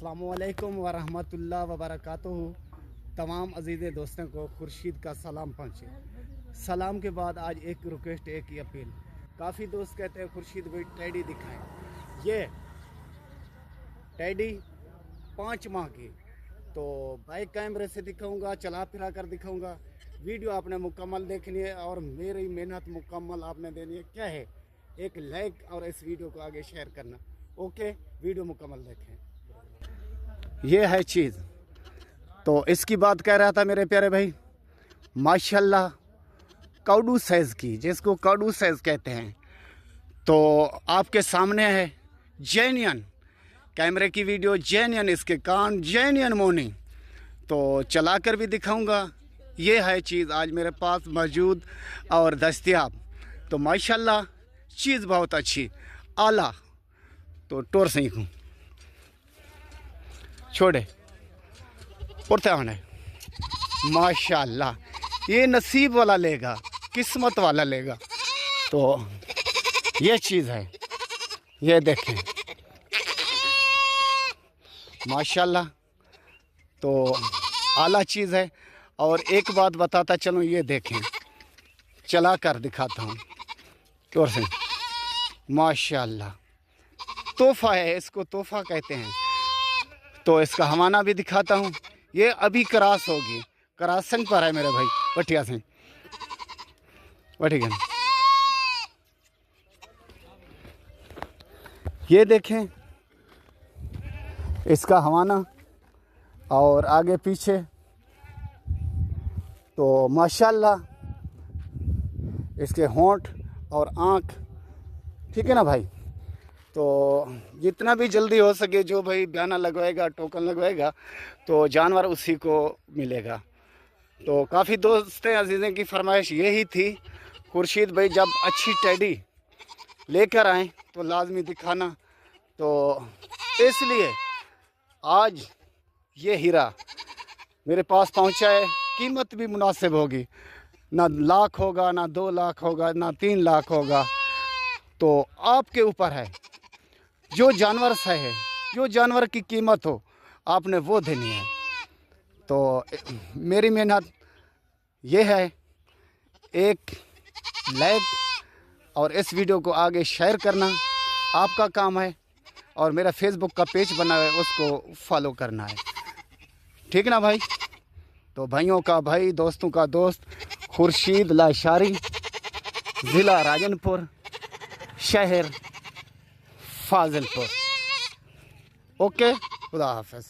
अस्सलामुअलैकुम वरहमतुल्लाह वबरकातुहू। तमाम अजीज़ दोस्तों को खुर्शीद का सलाम पहुँचे। सलाम के बाद आज एक रिक्वेस्ट, एक ही अपील। काफ़ी दोस्त कहते हैं खुर्शीद भाई टैडी दिखाएं। ये टैडी 5 माह की, तो भाई कैमरे से दिखाऊंगा, चला फिरा कर दिखाऊंगा। वीडियो आपने मुकम्मल देखनी है और मेरी मेहनत मुकम्मल आपने देनी है। क्या है, एक लाइक और इस वीडियो को आगे शेयर करना। ओके, वीडियो मुकम्मल देखें। ये है चीज़, तो इसकी बात कह रहा था मेरे प्यारे भाई। माशाल्लाह काउडू साइज़ की, जिसको काउडू साइज़ कहते हैं, तो आपके सामने है जेन्युइन कैमरे की वीडियो, जेन्युइन इसके कान, जेन्युइन मोनी। तो चला कर भी दिखाऊंगा। ये है चीज़ आज मेरे पास मौजूद और दस्तयाब। तो माशाल्लाह चीज़ बहुत अच्छी, आला। तो टोर से ही छोड़े उड़ते होने। माशाल्लाह ये नसीब वाला लेगा, किस्मत वाला लेगा। तो ये चीज़ है, ये देखें माशाल्लाह। तो आला चीज़ है। और एक बात बताता चलूँ, ये देखें, चला कर दिखाता हूँ टोर से। माशाल्लाह तोहफ़ा है, इसको तोहफ़ा कहते हैं। तो इसका हवाना भी दिखाता हूँ। ये अभी क्रॉस होगी, क्रॉसिंग पर है मेरे भाई पटिया से। ठीक है, ये देखें इसका हवाना और आगे पीछे। तो माशाल्लाह इसके होंठ और आँख, ठीक है ना भाई। तो जितना भी जल्दी हो सके, जो भाई बयाना लगवाएगा, टोकन लगवाएगा, तो जानवर उसी को मिलेगा। तो काफ़ी दोस्तों अजीज़ों की फरमाइश यही थी, खुर्शीद भाई जब अच्छी टैडी लेकर आएँ तो लाजमी दिखाना। तो इसलिए आज ये हीरा मेरे पास पहुंचा है। कीमत भी मुनासिब होगी, ना लाख होगा, ना 2 लाख होगा, ना 3 लाख होगा। तो आपके ऊपर है, जो जानवर से है, जो जानवर की कीमत हो आपने वो देनी है। तो मेरी मेहनत ये है, एक लाइक और इस वीडियो को आगे शेयर करना आपका काम है। और मेरा फेसबुक का पेज बना है, उसको फॉलो करना है, ठीक ना भाई। तो भाइयों का भाई, दोस्तों का दोस्त खुर्शीद लाशारी, ज़िला राजनपुर, शहर फाजिलपुर। ओके, खुदा हाफ़िज़।